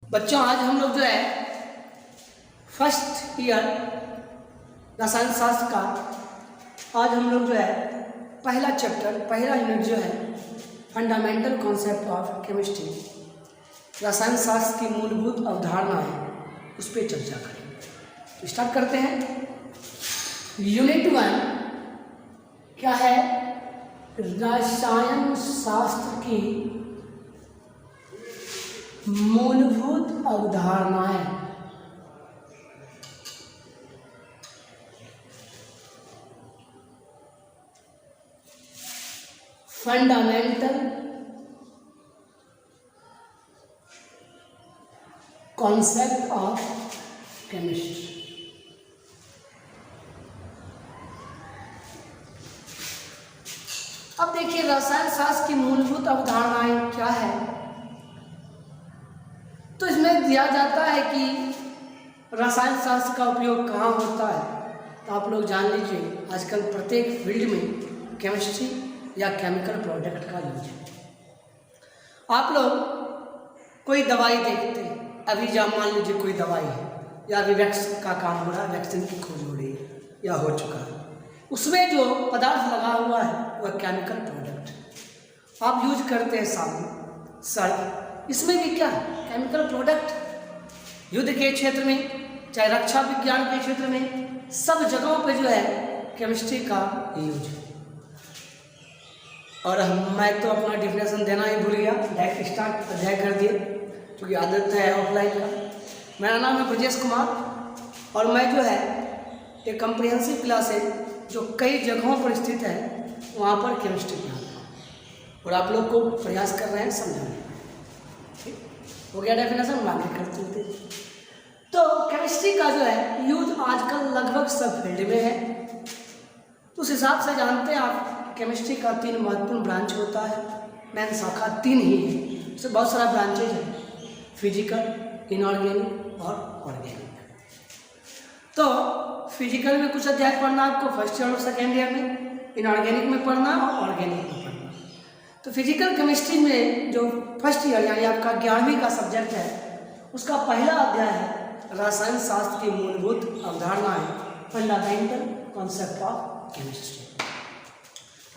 बच्चों आज हम लोग जो है फर्स्ट ईयर रसायन शास्त्र का आज हम लोग जो है पहला चैप्टर पहला यूनिट जो है फंडामेंटल कॉन्सेप्ट ऑफ केमिस्ट्री रसायन शास्त्र की मूलभूत अवधारणा है उस पर चर्चा करेंगे। तो स्टार्ट करते हैं। यूनिट 1 क्या है? रसायन शास्त्र की मूलभूत अवधारणाएं। Fundamental concept of chemistry. अब देखिए रसायन शास्त्र की मूलभूत अवधारणाएं क्या है। तो इसमें दिया जाता है कि रसायन शास्त्र का उपयोग कहाँ होता है। तो आप लोग जान लीजिए आजकल प्रत्येक फील्ड में केमिस्ट्री या केमिकल प्रोडक्ट का यूज है। आप लोग कोई दवाई देखते हैं, अभी जब मान लीजिए कोई दवाई है या अभी वैक्सीन का काम हो रहा है, वैक्सीन की खोज हो रही है या हो चुका है, उसमें जो पदार्थ लगा हुआ है वह केमिकल प्रोडक्ट आप यूज करते हैं। साबुन, सर्फ, इसमें भी क्या है? Chemical product. युद्ध के क्षेत्र में चाहे रक्षा विज्ञान के क्षेत्र में सब जगहों पे जो है केमिस्ट्री का यूज है। और मैं तो अपना डिफिनेशन देना ही भूल गया, डायरेक्ट स्टार्ट अध्याय कर दिए क्योंकि आदत है ऑफलाइन का। मेरा नाम है ब्रजेश कुमार और मैं जो है एक कम्प्रिहेंसिव क्लास है जो कई जगहों पर स्थित है, वहाँ पर केमिस्ट्री पढ़ाता हूँ और आप लोग को प्रयास कर रहे हैं समझाने का। ठीक हो गया डेफिनेशन, आगे करते थे। तो केमिस्ट्री का जो है यूज आजकल लगभग सब फील्ड में है। तो उस हिसाब से जानते हैं आप केमिस्ट्री का 3 महत्वपूर्ण ब्रांच होता है। मेन शाखा 3 ही है, उससे बहुत सारा ब्रांचेज है, फिजिकल, इनऑर्गेनिक और ऑर्गेनिक। तो फिजिकल में कुछ अध्याय पढ़ना आपको फर्स्ट ईयर और सेकेंड ईयर में, इनऑर्गेनिक में पढ़ना और ऑर्गेनिक में पढ़ना। तो फिजिकल केमिस्ट्री में जो फर्स्ट ईयर यानी आपका 11वीं का सब्जेक्ट है, उसका पहला अध्याय है रसायन शास्त्र की मूलभूत अवधारणाएं, फंडामेंटल कॉन्सेप्ट ऑफ केमिस्ट्री।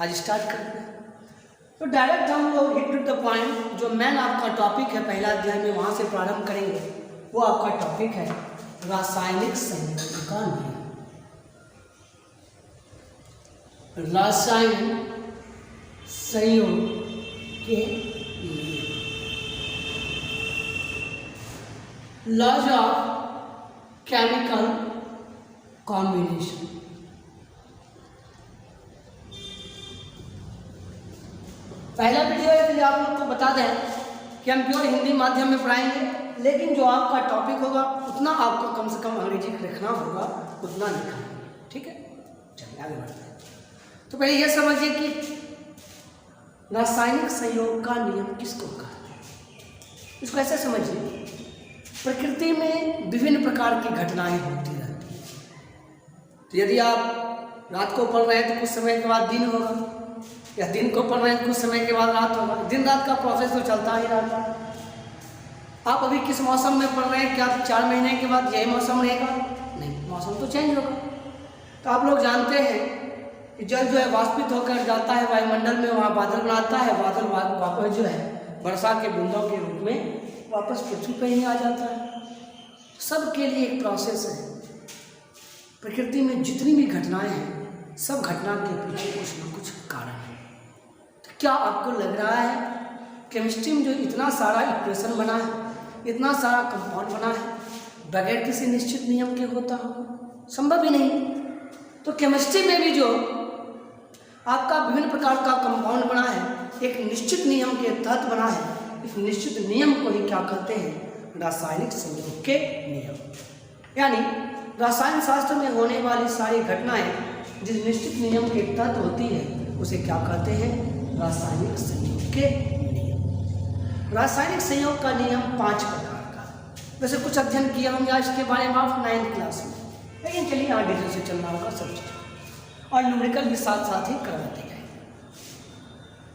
आज स्टार्ट करते हैं। तो डायरेक्ट हम लोग हिट टू द पॉइंट, जो मेन आपका टॉपिक है पहला अध्याय में, वहाँ से प्रारंभ करेंगे। वो आपका टॉपिक है रासायनिक संयोजन का नियम। रासायनिक संयोग के नियम, लॉज ऑफ केमिकल कॉम्बिनेशन। पहला वीडियो है, इसलिए आप लोग को बता दें कि हम प्योर हिंदी माध्यम में पढ़ाएंगे, लेकिन जो आपका टॉपिक होगा उतना आपको कम से कम अंग्रेजी लिखना होगा, उतना लिखना है। ठीक है, चलिए आगे बढ़ते हैं। तो पहले यह समझिए कि रासायनिक संयोग का नियम किसको कहते हैं। इसको ऐसे समझिए, प्रकृति में विभिन्न प्रकार की घटनाएं होती रहती हैं। तो यदि आप रात को पढ़ रहे हैं तो कुछ समय के बाद दिन होगा, या दिन को पढ़ रहे हैं कुछ समय के बाद रात होगा। दिन रात का प्रोसेस तो चलता ही रहता है। आप अभी किस मौसम में पढ़ रहे हैं, क्या 4 महीने के बाद यही मौसम रहेगा? नहीं, मौसम तो चेंज होगा। तो आप लोग जानते हैं कि जल जो है वाष्पित होकर जाता है वायुमंडल में, वहाँ बादल बनाता है, बादल वापस जो है वर्षा के बूंदों के रूप में वापस पृथ्वी पर ही आ जाता है। सबके लिए एक प्रोसेस है। प्रकृति में जितनी भी घटनाएं हैं, सब घटना के पीछे कुछ न कुछ कारण है। तो क्या आपको लग रहा है केमिस्ट्री में जो इतना सारा इक्वेशन बना है, इतना सारा कंपाउंड बना है, बगैर किसी निश्चित नियम के होता होगा? संभव ही नहीं। तो केमिस्ट्री में भी जो आपका विभिन्न प्रकार का कंपाउंड बना है, एक निश्चित नियम के तहत बना है। इस निश्चित नियम को ही क्या कहते हैं? रासायनिक संयोग के नियम। यानी रसायन शास्त्र में होने वाली सारी घटनाएं जिस निश्चित नियम के तहत होती है, उसे क्या कहते हैं? रासायनिक संयोग के नियम। रासायनिक संयोग का नियम 5 प्रकार का। वैसे कुछ अध्ययन किया होंगे इसके बारे में आप 9th क्लास में, लेकिन चलिए यहाँ डिटेल से चलना होगा सब चीज़, और न्यूमेरिकल भी साथ साथ ही करवाते जाएंगे।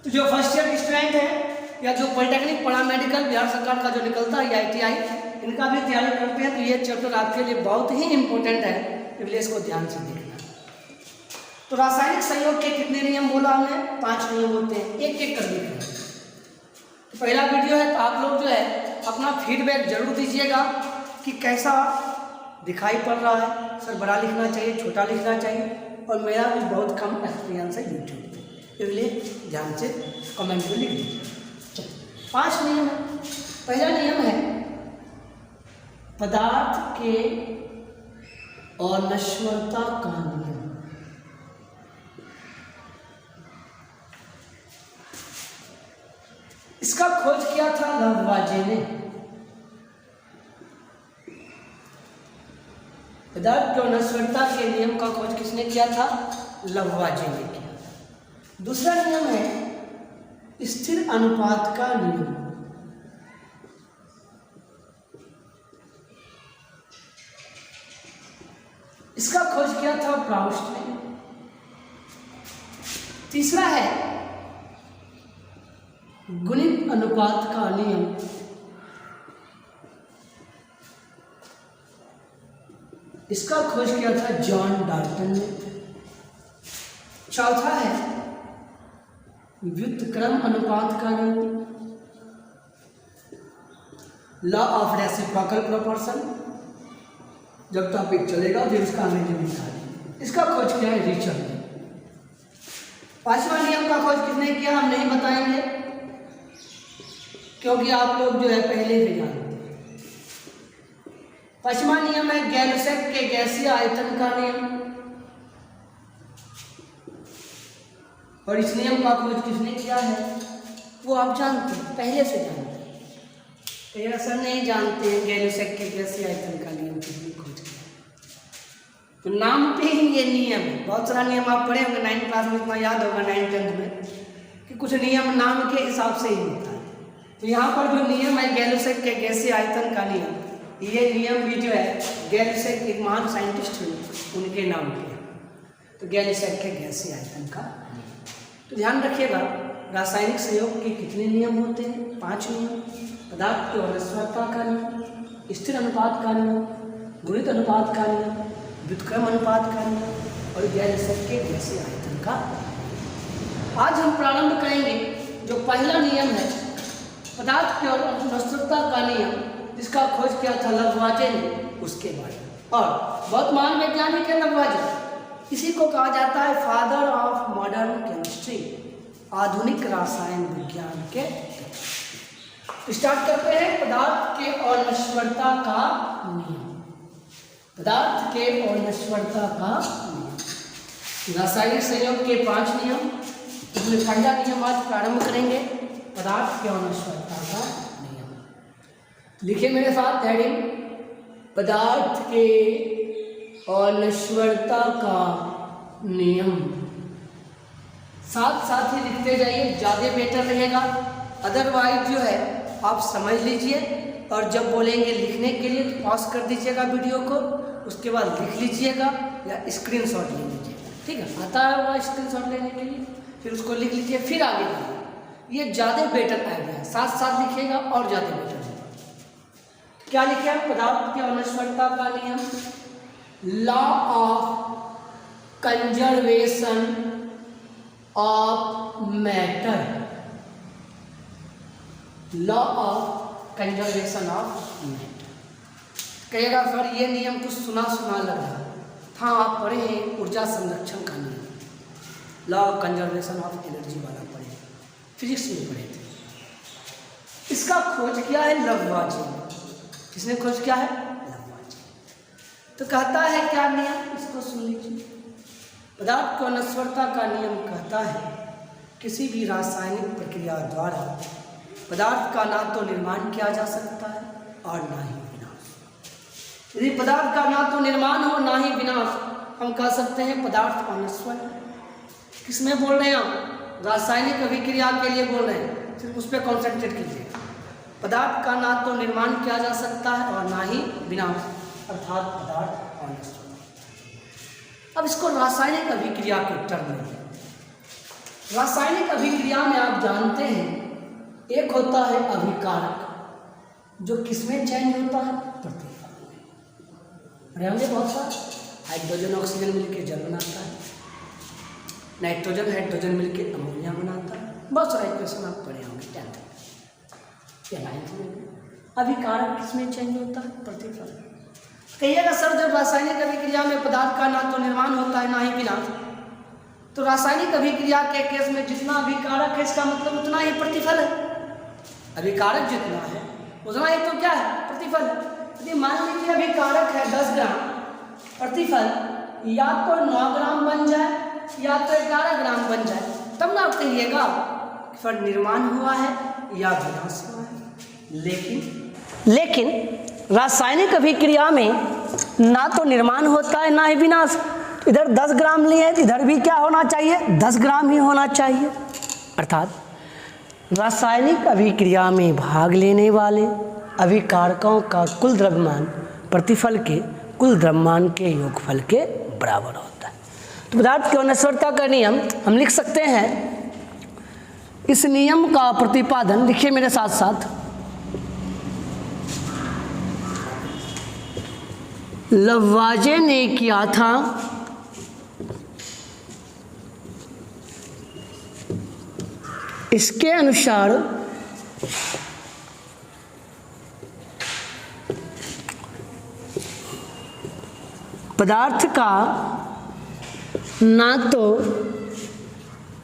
तो जो फर्स्ट ईयर स्टूडेंट है या जो पॉलिटेक्निक पढ़ा मेडिकल बिहार सरकार का जो निकलता है ITI, इनका भी तैयारी करते हैं, तो ये चैप्टर आपके लिए बहुत ही इंपॉर्टेंट है, इसलिए इसको ध्यान से देखना। तो रासायनिक संयोग के कितने नियम बोला हमने? 5 नियम होते हैं, एक एक कर देखें। तो पहला वीडियो है, तो आप लोग जो है अपना फीडबैक जरूर दीजिएगा कि कैसा दिखाई पड़ रहा है। सर बड़ा लिखना चाहिए, छोटा लिखना चाहिए, और मेरा भी बहुत कम एक्सपीरियंस है यूट्यूब पे, इसलिए ध्यान से कमेंट में लिख दीजिए। 5 नियम है। पहला नियम है पदार्थ के अनश्वरता का नियम। इसका खोज किया था लववाजे ने। पदार्थ के अनश्वरता के नियम का खोज किसने किया था? लववाजे ने किया। दूसरा नियम है स्थिर अनुपात का नियम। इसका खोज किया था प्राउस्ट ने। तीसरा है गुणित अनुपात का नियम। इसका खोज किया था जॉन डाल्टन ने। चौथा है व्युत्क्रम अनुपात का नियम, लॉ ऑफ रेसिप्रोकल प्रोपोर्शन। जब टॉपिक चलेगा फिर इसका अंग्रेजी में निकालेंगे। इसका खोज किया है रिचर्ड ने। 5वां नियम का खोज किसने किया हम नहीं बताएंगे, क्योंकि आप लोग जो है पहले से जानते हैं। 5वां नियम है गैलुसैक के गैसीय आयतन का नियम, और इस नियम का खोज किसने किया है वो आप जानते हैं, पहले से जानते हैं। तो ऐसा नहीं जानते हैं गैलुसैक के गैसीय आयतन का नियम किसने खोज किया, तो नाम पे ही ये नियम है। बहुत सारा नियम आप पढ़े होंगे 9th क्लास में, इतना याद होगा 9th 10th में कि कुछ नियम नाम के हिसाब से ही होता है। तो यहाँ पर जो नियम है गैलुसैक के गैसीय आयतन का नियम, ये नियम भी जो है गैलुसैक एक महान साइंटिस्ट हुए उनके नाम पे, तो गैलुसैक के गैसीय आयतन का नियम। तो ध्यान रखिएगा रासायनिक संयोग के कितने नियम होते हैं? 5 नियम। पदार्थ की अनश्वरता का नियम, स्थिर अनुपात का नियम, गुणित अनुपात का नियम, व्युत्क्रम अनुपात का नियम, और गैलुसैक के गैसीय आयतन का। आज हम प्रारंभ करेंगे जो पहला नियम है पदार्थ की अनश्वरता का नियम, जिसका खोज किया था लववाजे ने, उसके बारे में। और बहुत महान वैज्ञानिक है लववाजे, इसी को कहा जाता है फादर ऑफ मॉडर्न केमिस्ट्री, आधुनिक रसायन विज्ञान के। स्टार्ट करते हैं पदार्थ के अनश्वरता का नियम। पदार्थ के अनश्वरता का नियम, रासायनिक संयोग के 5 नियम, इसमें पहला नियम आज प्रारंभ करेंगे पदार्थ के अनश्वरता का नियम। लिखिए मेरे साथ हेडिंग, पदार्थ के अनश्वरता का नियम। साथ साथ ही लिखते जाइए, ज़्यादा बेटर रहेगा। अदरवाइज जो है आप समझ लीजिए, और जब बोलेंगे लिखने के लिए तो पॉज कर दीजिएगा वीडियो को, उसके बाद लिख लीजिएगा या स्क्रीनशॉट ले लीजिएगा। ठीक है, आता है वहाँ स्क्रीनशॉट लेने के लिए, फिर उसको लिख लीजिए, फिर आगे बढ़िए। ये ज़्यादा बेटर आइडिया है, साथ साथ लिखिएगा और ज़्यादा बेटर होगा। क्या लिखा है? पदार्थ के अनश्वरता का नियम, law of conservation of matter, law of conservation of matter. कहेगा सर ये नियम कुछ सुना सुना लग रहा है। हाँ, आप पढ़े हैं ऊर्जा संरक्षण का नियम, law of conservation of energy वाला पढ़े, फिजिक्स में पढ़े थे। इसका खोज किया है लववाजे ने। किसने खोज किया है? लववाजे। तो कहता है क्या नियम, इसको सुन लीजिए। पदार्थ को अनश्वरता का नियम कहता है किसी भी रासायनिक प्रक्रिया द्वारा पदार्थ का ना तो निर्माण किया जा सकता है और ना ही विनाश। यदि पदार्थ का ना तो निर्माण हो ना ही विनाश, हम कह सकते हैं पदार्थ अनश्वर है। किसमें बोल रहे हैं हम? रासायनिक अभिक्रिया के लिए बोल रहे हैं, सिर्फ उस पर कॉन्सेंट्रेट कीजिए। पदार्थ का ना तो निर्माण किया जा सकता है और ना ही विनाश, अर्थात पदार्थ अनश्वर। अब इसको रासायनिक अभिक्रिया के टर्म में, रासायनिक अभिक्रिया में आप जानते हैं एक होता है अभिकारक जो किसमें चेंज होता है? प्रतिफल में। रहेंगे बहुत सारे, हाइड्रोजन ऑक्सीजन मिलकर जल बनाता है, नाइट्रोजन हाइड्रोजन मिलकर अमोनिया बनाता है। बहुत सारा इक्वेशन आप पढ़े होंगे 10th या 9th में। अभिकारक किसमें चेंज होता है? प्रतिफल। कहिएगा सर जब रासायनिक अभिक्रिया में पदार्थ का ना तो निर्माण होता है ना ही विनाश, तो रासायनिक अभिक्रिया के केस में जितना अभिकारक है इसका मतलब उतना ही प्रतिफल है। अभिकारक जितना है उतना ही तो क्या है? प्रतिफल। यदि मान लीजिए अभिकारक है 10 ग्राम, प्रतिफल या तो 9 ग्राम बन जाए या तो 11 ग्राम बन जाए, तब ना आप कहिएगा फिर निर्माण हुआ है या विनाश हुआ है। लेकिन रासायनिक अभिक्रिया में ना तो निर्माण होता है ना ही विनाश। इधर 10 ग्राम लिए, इधर भी क्या होना चाहिए? 10 ग्राम ही होना चाहिए। अर्थात रासायनिक अभिक्रिया में भाग लेने वाले अभिकारकों का कुल द्रव्यमान प्रतिफल के कुल द्रव्यमान के योगफल के बराबर होता है। तो पदार्थ की अनश्वरता का नियम हम लिख सकते हैं। इस नियम का प्रतिपादन लिखिए मेरे साथ साथ। लवाजे ने किया था इसके अनुसार पदार्थ का ना तो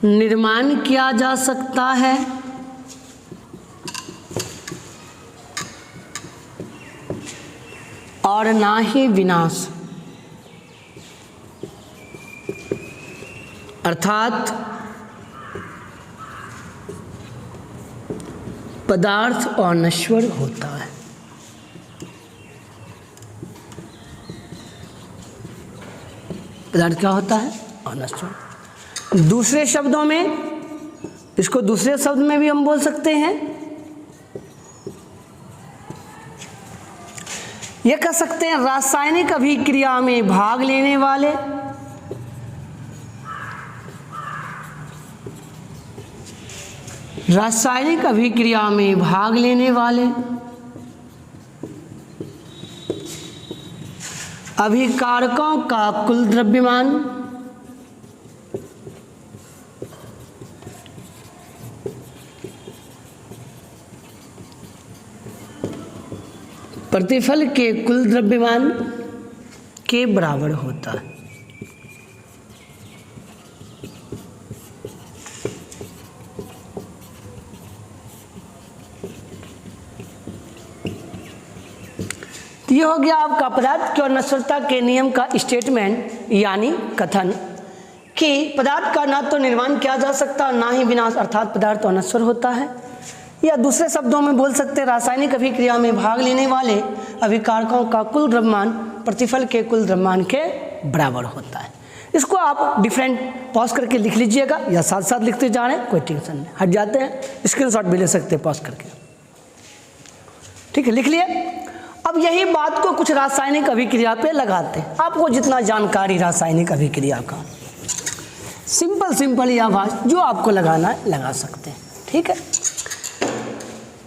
निर्माण किया जा सकता है और ना ही विनाश। अर्थात पदार्थ अनश्वर होता है। पदार्थ क्या होता है? अनश्वर। दूसरे शब्दों में, इसको दूसरे शब्द में भी हम बोल सकते हैं, यह कह सकते हैं रासायनिक अभिक्रिया में भाग लेने वाले अभिकारकों का कुल द्रव्यमान प्रतिफल के कुल द्रव्यमान के बराबर होता है। ये हो गया आपका पदार्थ की अनश्वरता के नियम का स्टेटमेंट, यानी कथन कि पदार्थ का ना तो निर्माण किया जा सकता ना ही विनाश, अर्थात पदार्थ अनश्वर होता है। या दूसरे शब्दों में बोल सकते हैं रासायनिक अभिक्रिया में भाग लेने वाले अभिकारकों का कुल द्रव्यमान प्रतिफल के कुल द्रव्यमान के बराबर होता है। इसको आप डिफरेंट पॉज करके लिख लीजिएगा या साथ साथ लिखते जा रहे हैं, कोई टेंशन नहीं। हट जाते हैं, स्क्रीनशॉट भी ले सकते हैं पॉज करके। ठीक है, लिख लिए। अब यही बात को कुछ रासायनिक अभिक्रिया पे लगाते हैं। आपको जितना जानकारी रासायनिक अभिक्रिया का सिंपल या भाषा जो आपको लगाना है लगा सकते हैं। ठीक है,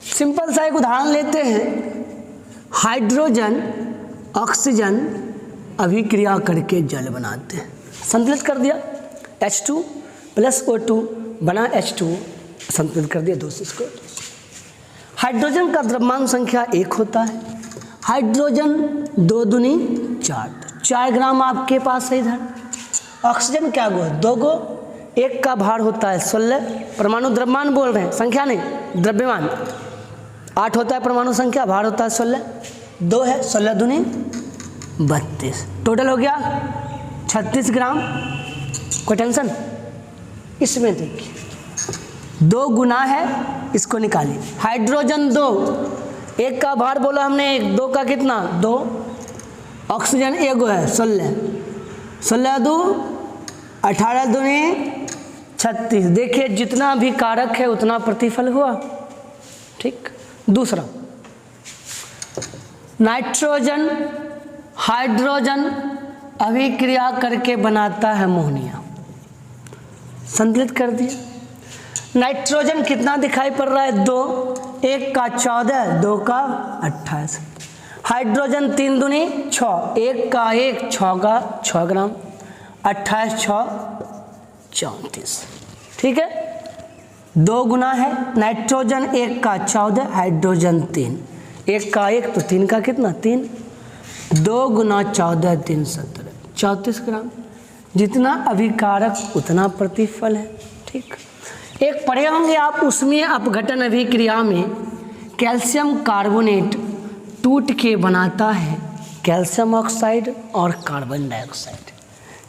सिंपल सा एक उदाहरण लेते हैं। हाइड्रोजन ऑक्सीजन अभिक्रिया करके जल बनाते हैं। संतुलित कर दिया, H2 + O2 बना H2, संतुलित कर दिया 2 को। हाइड्रोजन का द्रव्यमान संख्या 1 होता है। हाइड्रोजन 2 दूनी 4 ग्राम आपके पास है इधर। ऑक्सीजन क्या गो? 2 गो। 1 का भार होता है 16। परमाणु द्रव्यमान बोल रहे हैं, संख्या नहीं, द्रव्यमान। 8 होता है परमाणु संख्या, भार होता है 16। 2 है, 16 दूनी 32। टोटल हो गया 36 ग्राम। कोई टेंशन? इसमें देखिए 2 गुना है, इसको निकालिए। हाइड्रोजन 2, 1 का भार बोला हमने, 2 का कितना? 2। ऑक्सीजन 1 है 16, 16 2 18 दूनी 36। देखिए जितना भी कारक है उतना प्रतिफल हुआ। ठीक। दूसरा, नाइट्रोजन हाइड्रोजन अभिक्रिया करके बनाता है अमोनिया। संतुलित कर दिया। नाइट्रोजन कितना दिखाई पड़ रहा है? 2। 1 का 14, 2 का 28। हाइड्रोजन 3 दूनी 6, 1 का 1, 6 का 6 ग्राम, 28 6 34। ठीक है, 2 गुना है नाइट्रोजन 1 का 14, हाइड्रोजन 3, 1 का 1 तो 3 का कितना 3, 2 गुना 14 3 17, 34 ग्राम। जितना अभिकारक उतना प्रतिफल है। ठीक, एक पढ़े होंगे आप, उसमें अपघटन अभिक्रिया में कैल्शियम कार्बोनेट टूट के बनाता है कैल्शियम ऑक्साइड और कार्बन डाइऑक्साइड।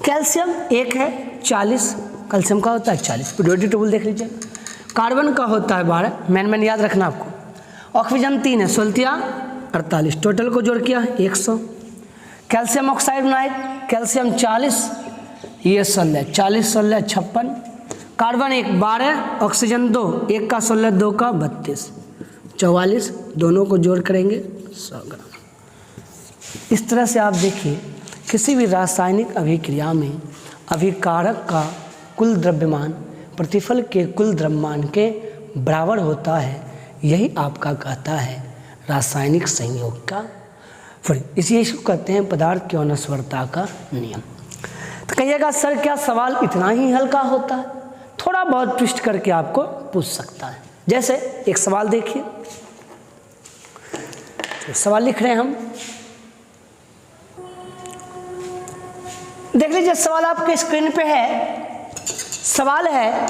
कैल्शियम 1 है 40, कैल्शियम का होता है 40, पीरियोडिक टेबल देख लीजिए। कार्बन का होता है 12, मैन याद रखना आपको। ऑक्सीजन 3 है 16 48, टोटल को जोड़ किया 100। कैल्शियम ऑक्साइड बनाए, कैल्शियम 40, ये 16, 40 16 56। कार्बन 1 12, ऑक्सीजन 2, 1 का 16 2 का 32, 44, दोनों को जोड़ करेंगे 100 ग्राम। इस तरह से आप देखिए किसी भी रासायनिक अभिक्रिया में अभिकारक का कुल द्रव्यमान प्रतिफल के कुल द्रव्यमान के बराबर होता है। यही आपका कहता है रासायनिक संयोग का फल। इसी को कहते हैं पदार्थ की अनस्वरता का नियम। तो कहिएगा सर क्या सवाल इतना ही हल्का होता है? थोड़ा बहुत ट्विस्ट करके आपको पूछ सकता है। जैसे एक सवाल देखिए, तो सवाल लिख रहे हैं हम, देख लीजिए सवाल आपके स्क्रीन पे है। सवाल है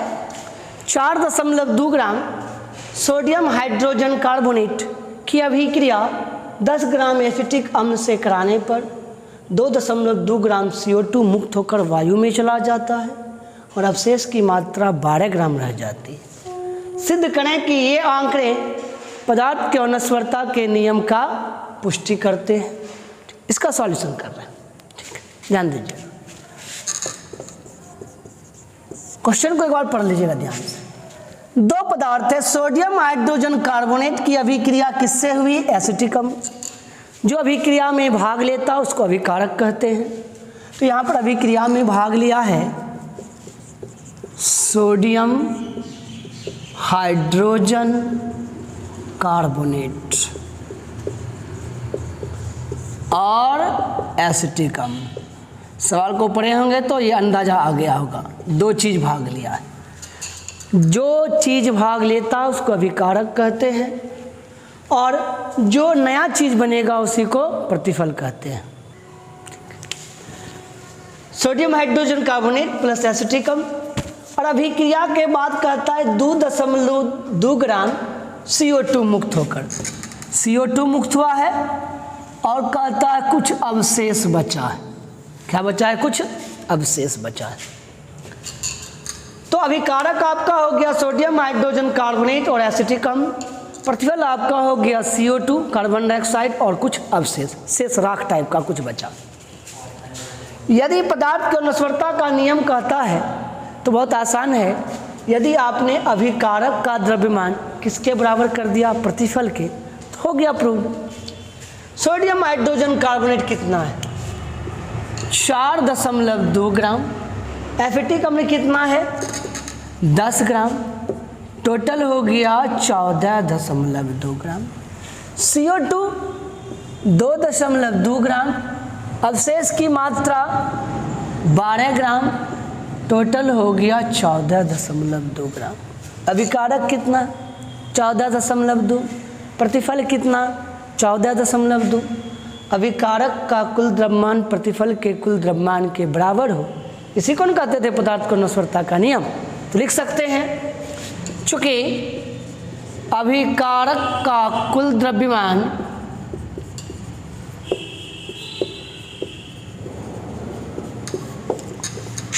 4.2 ग्राम सोडियम हाइड्रोजन कार्बोनेट की अभिक्रिया 10 ग्राम एसिटिक अम्ल से कराने पर 2.2 ग्राम CO2 मुक्त होकर वायु में चला जाता है और अवशेष की मात्रा 12 ग्राम रह जाती है। सिद्ध करें कि ये आंकड़े पदार्थ के अनस्वरता के नियम का पुष्टि करते हैं। इसका सॉल्यूशन कर रहे हैं। ठीक है, ध्यान दीजिएगा, क्वेश्चन को एक बार पढ़ लीजिएगा ध्यान से। 2 पदार्थ है, सोडियम हाइड्रोजन कार्बोनेट की अभिक्रिया किससे हुई? एसिटिक अम्ल। जो अभिक्रिया में भाग लेता है उसको अभिकारक कहते हैं। तो यहाँ पर अभिक्रिया में भाग लिया है सोडियम हाइड्रोजन कार्बोनेट और एसिटिक अम्ल। सवाल को पढ़े होंगे तो ये अंदाजा आ गया होगा, 2 चीज़ भाग लिया है। जो चीज़ भाग लेता है उसको अभिकारक कहते हैं और जो नया चीज़ बनेगा उसी को प्रतिफल कहते हैं। Sodium hydrogen carbonate plus acetic अम्ल, और अभिक्रिया के बाद कहता है 2.2 ग्राम CO2 मुक्त होकर, CO2 मुक्त हुआ है और कहता है कुछ अवशेष बचा है। क्या बचा है? कुछ अवशेष बचा है। तो अभिकारक आपका हो गया सोडियम हाइड्रोजन कार्बोनेट और एसिटिक अम्ल, प्रतिफल आपका हो गया CO2 कार्बन डाइऑक्साइड और कुछ अवशेष, शेष राख टाइप का कुछ बचा। यदि पदार्थ की अनस्वरता का नियम कहता है तो बहुत आसान है। यदि आपने अभिकारक का द्रव्यमान किसके बराबर कर दिया? प्रतिफल के, तो हो गया प्रूव। सोडियम हाइड्रोजन कार्बोनेट कितना है? 4.2 ग्राम। एसिटिक अम्ल कितना है? 10 ग्राम। टोटल हो गया 14.2 ग्राम। CO2 2.2 ग्राम। अवशेष की मात्रा 12 ग्राम। टोटल हो गया 14.2 ग्राम। अभिकारक कितना? 14.2। प्रतिफल कितना? 14.2। अभिकारक का कुल द्रव्यमान प्रतिफल के कुल द्रव्यमान के बराबर हो, इसी को कहते थे पदार्थ को अनस्वरता का नियम। तो लिख सकते हैं, चूंकि अभिकारक का कुल द्रव्यमान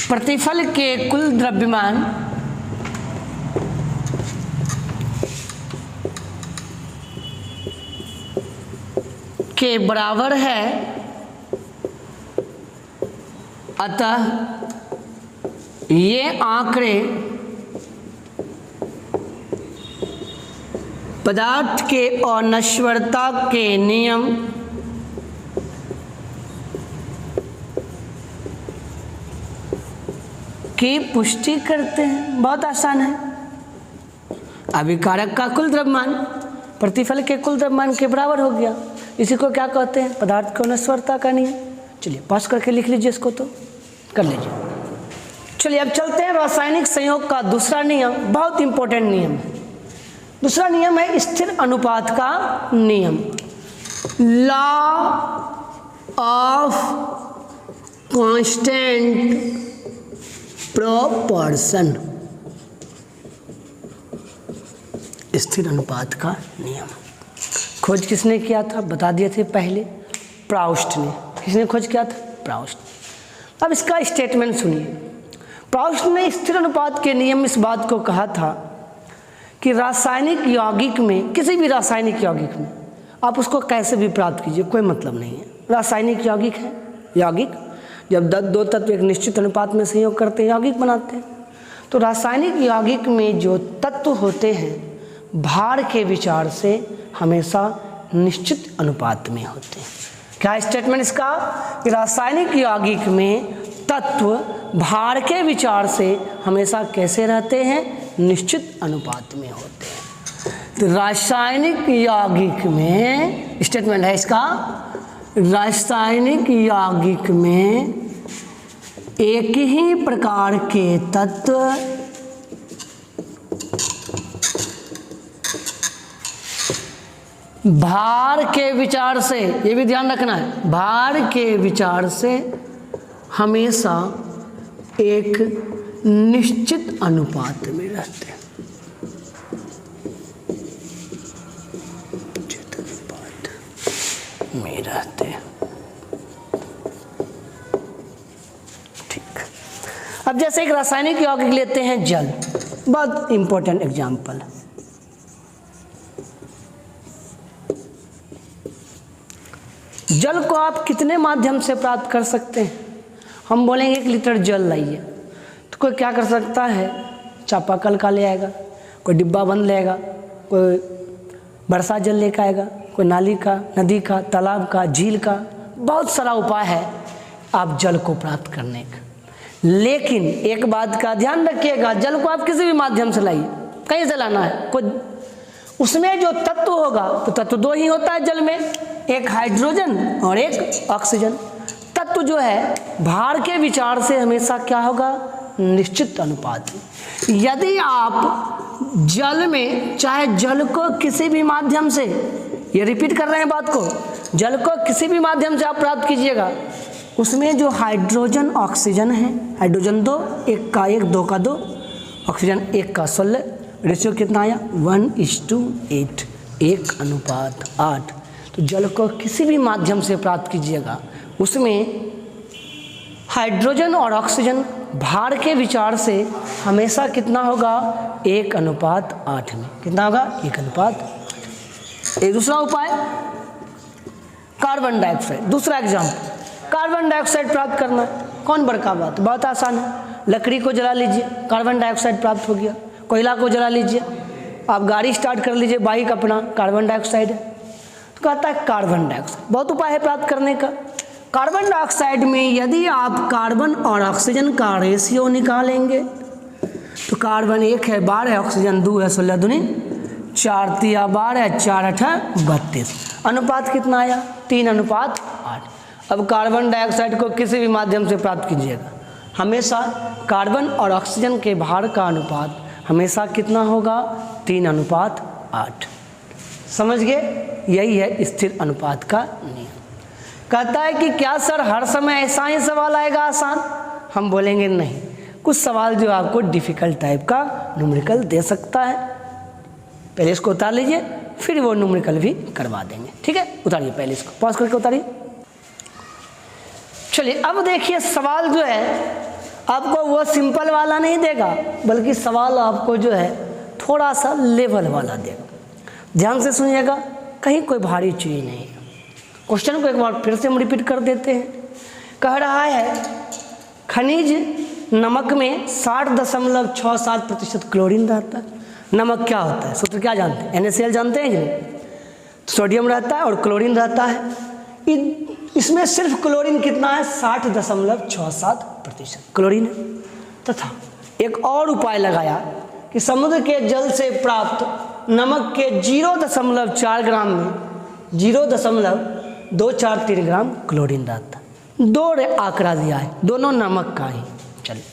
प्रतिफल के कुल द्रव्यमान के बराबर है, अतः ये आंकड़े पदार्थ के अनश्वरता के नियम की पुष्टि करते हैं। बहुत आसान है। अभिकारक का कुल द्रव्यमान प्रतिफल के कुल द्रव्यमान के बराबर हो गया। इसी को क्या कहते हैं? पदार्थ की नश्वरता का नियम। चलिए पास करके लिख लीजिए इसको, तो कर लीजिए। चलिए अब चलते हैं रासायनिक संयोग का दूसरा नियम, बहुत इंपॉर्टेंट नियम है। दूसरा नियम है स्थिर अनुपात का नियम, लॉ ऑफ कांस्टेंट प्रोपोर्शन, स्थिर अनुपात का नियम। खोज किसने किया था? बता दिए थे पहले, प्राउस्ट ने। किसने खोज किया था? प्राउस्ट। अब इसका स्टेटमेंट सुनिए। प्राउस्ट ने स्थिर अनुपात के नियम इस बात को कहा था कि रासायनिक यौगिक में, किसी भी रासायनिक यौगिक में आप उसको कैसे भी प्राप्त कीजिए, कोई मतलब नहीं है। रासायनिक यौगिक है, यौगिक जब दो तत्व एक निश्चित अनुपात में संयोग करते हैं यौगिक बनाते हैं। तो रासायनिक यौगिक में जो तत्व होते हैं भार के विचार से हमेशा निश्चित अनुपात में होते हैं। क्या स्टेटमेंट इसका? कि रासायनिक यौगिक में तत्व भार के विचार से हमेशा कैसे रहते हैं? निश्चित अनुपात में होते हैं। तो रासायनिक यौगिक में स्टेटमेंट है इसका, रासायनिक यौगिक में एक ही प्रकार के तत्व भार के विचार से, ये भी ध्यान रखना है, भार के विचार से हमेशा एक निश्चित अनुपात में रहते हैं। निश्चित अनुपात में रहते हैं। ठीक। अब जैसे एक रासायनिक यौगिक लेते हैं जल, बहुत इंपॉर्टेंट एग्जाम्पल। जल को आप कितने माध्यम से प्राप्त कर सकते हैं? हम बोलेंगे 1 लीटर जल लाइए, तो कोई क्या कर सकता है? चापाकल का ले आएगा, कोई डिब्बा बंद ले आएगा, कोई बरसा जल लेकर आएगा, कोई नाली का, नदी का, तालाब का, झील का। बहुत सारा उपाय है आप जल को प्राप्त करने का। लेकिन एक बात का ध्यान रखिएगा, जल को आप किसी भी माध्यम से लाइए, कहीं से लाना है, कोई उसमें जो तत्व होगा, तो तत्व 2 ही होता है जल में, एक हाइड्रोजन और एक ऑक्सीजन। तत्व जो है भार के विचार से हमेशा क्या होगा? निश्चित अनुपात में। यदि आप जल में, चाहे जल को किसी भी माध्यम से, ये रिपीट कर रहे हैं बात को, जल को किसी भी माध्यम से आप प्राप्त कीजिएगा, उसमें जो हाइड्रोजन ऑक्सीजन है, हाइड्रोजन 2, 1 का 1, 2 का 2, ऑक्सीजन 1 का 16, रेशियो कितना आया? 1:8, 1:8। तो जल को किसी भी माध्यम से प्राप्त कीजिएगा, उसमें हाइड्रोजन और ऑक्सीजन भार के विचार से हमेशा कितना होगा? 1:8 में। कितना होगा? 1:8। एक दूसरा उपाय कार्बन डाइऑक्साइड। दूसरा एग्जाम्पल, कार्बन डाइऑक्साइड प्राप्त करना। कौन बड़का बात, बहुत आसान है। लकड़ी को जला लीजिए, कार्बन डाइऑक्साइड प्राप्त हो गया। कोयला को जला लीजिए, आप गाड़ी स्टार्ट कर लीजिए, बाइक अपना, कार्बन डाइऑक्साइड है। तो कहता है कार्बन डाइऑक्साइड, बहुत उपाय है प्राप्त करने का। कार्बन डाइऑक्साइड में यदि आप कार्बन और ऑक्सीजन का रेशियो निकालेंगे, तो कार्बन 1 है 12, ऑक्सीजन 2 है 16 दूनी 4, 3 12, 4 8 32। अनुपात कितना आया? 3:8। अब कार्बन डाइऑक्साइड को किसी भी माध्यम से प्राप्त कीजिएगा, हमेशा कार्बन और ऑक्सीजन के भार का अनुपात हमेशा कितना होगा? 3:8। समझ गए? यही है स्थिर अनुपात का नियम। कहता है कि क्या सर हर समय ऐसा ही सवाल आएगा आसान? हम बोलेंगे नहीं, कुछ सवाल जो आपको डिफिकल्ट टाइप का न्यूमेरिकल दे सकता है। पहले इसको उतार लीजिए, फिर वो न्यूमेरिकल भी करवा देंगे। ठीक है, उतारिए, पहले इसको पॉज करके उतारिए। चलिए अब देखिए, सवाल जो है आपको वो सिंपल वाला नहीं देगा, बल्कि सवाल आपको जो है थोड़ा सा लेवल वाला देगा। ध्यान से सुनिएगा, कहीं कोई भारी चीज़ नहीं है। क्वेश्चन को एक बार फिर से हम रिपीट कर देते हैं। कह रहा है खनिज नमक में 60.67% क्लोरीन रहता है। नमक क्या होता है? सूत्र क्या जानते हैं? NaCl जानते हैं कि नहीं? सोडियम रहता है और क्लोरीन रहता है। इसमें सिर्फ क्लोरीन कितना है? 60.67% क्लोरीन है। तथा एक और उपाय लगाया कि समुद्र के जल से प्राप्त नमक के 0.4 ग्राम में 0.243 ग्राम क्लोरीन रहता है। दो आंकड़ा दिया है, दोनों नमक का ही। चलिए,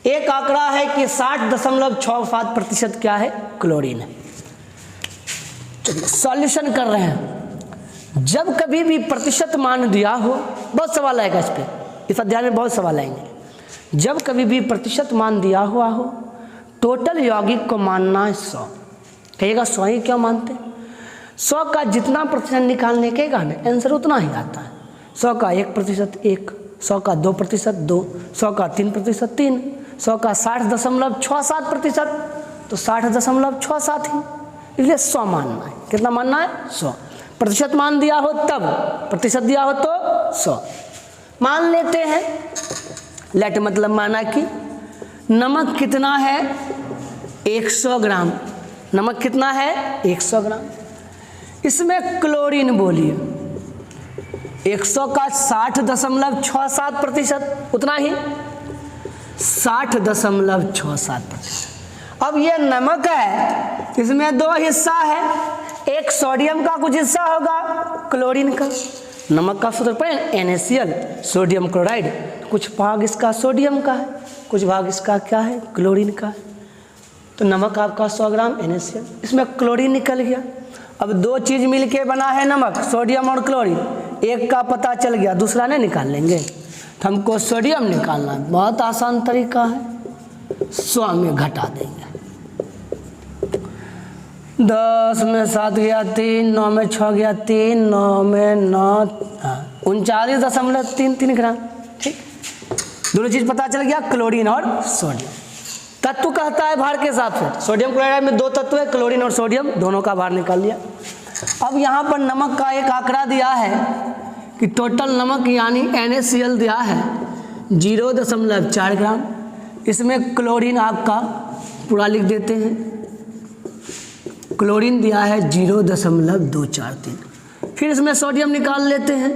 एक आंकड़ा है कि 60.65% क्या है, क्लोरीन है। चलिए सॉल्यूशन कर रहे हैं। जब कभी भी प्रतिशत मान दिया हो, बहुत सवाल आएगा इस पे, इस अध्याय में बहुत सवाल आएंगे। जब कभी भी प्रतिशत मान दिया हुआ हो, टोटल यौगिक को मानना है 100। कहिएगा 100 ही क्यों मानते हैं? 100 का जितना प्रतिशत निकालने के ना आंसर उतना ही आता है। 100 का 1% 1, 100 का 2% 2, 100 का 3% 3, 100 का 60.67%, तो 60.67 ही, इसलिए 100 मानना है। कितना मानना है? 100। प्रतिशत मान दिया हो तब, प्रतिशत दिया हो तो 100 मान लेते हैं। लेट मतलब माना कि नमक कितना है, 100 ग्राम। नमक कितना है, 100 ग्राम। इसमें क्लोरीन बोलिए 100 का 60.67%, उतना ही 60.67%। अब ये नमक है, इसमें दो हिस्सा है, एक सोडियम का कुछ हिस्सा होगा, क्लोरीन का। नमक का सूत्र पर NaCl, सोडियम क्लोराइड, कुछ भाग इसका सोडियम का है, कुछ भाग इसका क्या है, क्लोरीन का है। तो नमक आपका 100 ग्राम NaCl, इसमें क्लोरीन निकल गया। अब दो चीज़ मिलके बना है नमक, सोडियम और क्लोरीन। एक का पता चल गया, दूसरा नहीं निकाल लेंगे। तो हमको सोडियम निकालना है, बहुत आसान तरीका है, 100 में घटा देंगे। 10 में 7 गया 3, 9 में 6 गया 3, 9 में 9, 39.33 ग्राम। ठीक, दोनों चीज़ पता चल गया, क्लोरीन और सोडियम। तत्व कहता है भार के हिसाब से, सोडियम क्लोराइड में दो तत्व है, क्लोरीन और सोडियम, दोनों का भार निकाल लिया। अब यहाँ पर नमक का एक आंकड़ा दिया है कि टोटल नमक यानी NaCl दिया है 0.4 ग्राम। इसमें क्लोरीन आपका पूरा लिख देते हैं, क्लोरीन दिया है 0.243। फिर इसमें सोडियम निकाल लेते हैं,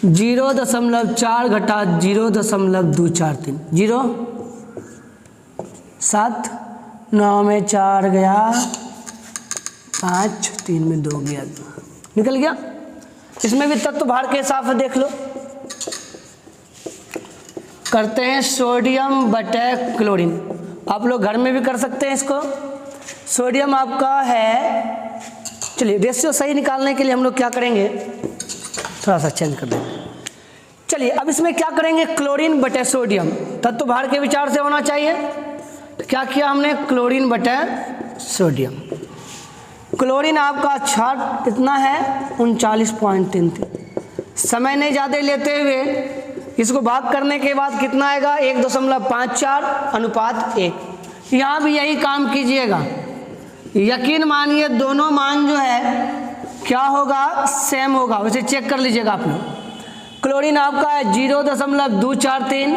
0.4 घटा 0.243, 0 7, 9 में 4 गया 5, 3 में 2 गया, निकल गया। इसमें भी तत्व भार के हिसाब से देख लो, करते हैं सोडियम बटे क्लोरीन। आप लोग घर में भी कर सकते हैं इसको। सोडियम आपका है, चलिए रेशियो सही निकालने के लिए हम लोग क्या करेंगे, थोड़ा सा चेंज कर देंगे। चलिए अब इसमें क्या करेंगे, क्लोरीन बटे सोडियम, तत्व भार के विचार से होना चाहिए। तो क्या किया हमने, क्लोरीन बटे सोडियम। क्लोरीन आपका छाट इतना है 39.33। समय नहीं ज़्यादा लेते हुए इसको भाग करने के बाद कितना आएगा, 1.54:1। यहाँ भी यही काम कीजिएगा, यकीन मानिए दोनों मान जो है क्या होगा, सेम होगा। वैसे चेक कर लीजिएगा आप लोग। क्लोरीन आपका है 0.243,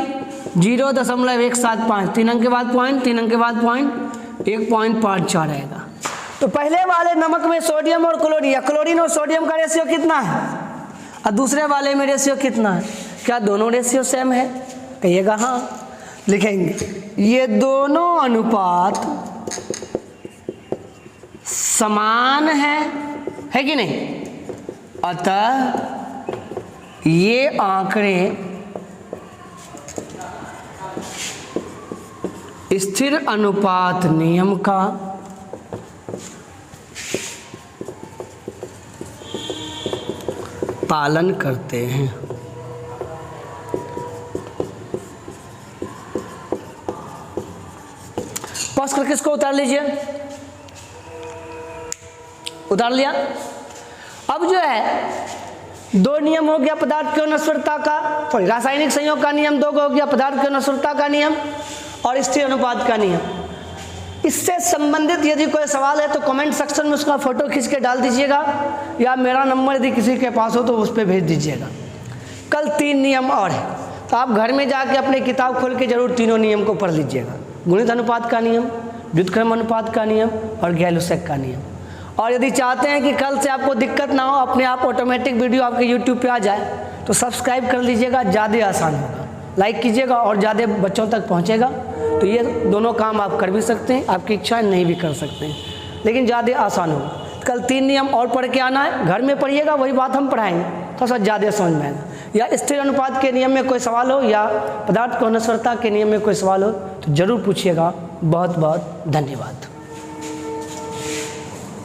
0.175, 3 अंक के बाद पॉइंट, 3 अंक के बाद पॉइंट, 1.54 आएगा। तो पहले वाले नमक में सोडियम और क्लोरीन, या क्लोरीन और सोडियम का रेशियो कितना है, और दूसरे वाले में रेशियो कितना है, क्या दोनों रेशियो सेम है? कहिएगा हाँ। लिखेंगे ये दोनों अनुपात समान है कि नहीं? अतः ये आंकड़े स्थिर अनुपात नियम का पालन करते हैं। पॉज करके इसको उतार लीजिए, उतार लिया। अब जो है दो नियम हो गया पदार्थ की नश्वरता का, सॉरी रासायनिक संयोग का नियम, दो हो गया पदार्थ की नश्वरता का नियम और स्थिर अनुपात का नियम। इससे संबंधित यदि कोई सवाल है तो कमेंट सेक्शन में उसका फोटो खींच के डाल दीजिएगा, या मेरा नंबर यदि किसी के पास हो तो उस पर भेज दीजिएगा। कल 3 नियम और है, तो आप घर में जाके अपनी किताब खोल के जरूर तीनों नियम को पढ़ लीजिएगा। गुणित अनुपात का नियम, व्युत्क्रम अनुपात का नियम और गैलुसेक का नियम। और यदि चाहते हैं कि कल से आपको दिक्कत ना हो, अपने आप ऑटोमेटिक वीडियो आपके यूट्यूब पे आ जाए, तो सब्सक्राइब कर लीजिएगा, ज़्यादा आसान होगा। लाइक कीजिएगा और ज़्यादा बच्चों तक पहुँचेगा। तो ये दोनों काम आप कर भी सकते हैं, आपकी इच्छा नहीं भी कर सकते हैं, लेकिन ज़्यादा आसान होगा। कल 3 नियम और पढ़ के आना है, घर में पढ़िएगा, वही बात हम पढ़ाएंगे, थोड़ा सा ज़्यादा समझ में आएगा। या स्थिर अनुपात के नियम में कोई सवाल हो या पदार्थ की अनस्वरता के नियम में कोई सवाल हो तो ज़रूर पूछिएगा। बहुत बहुत धन्यवाद।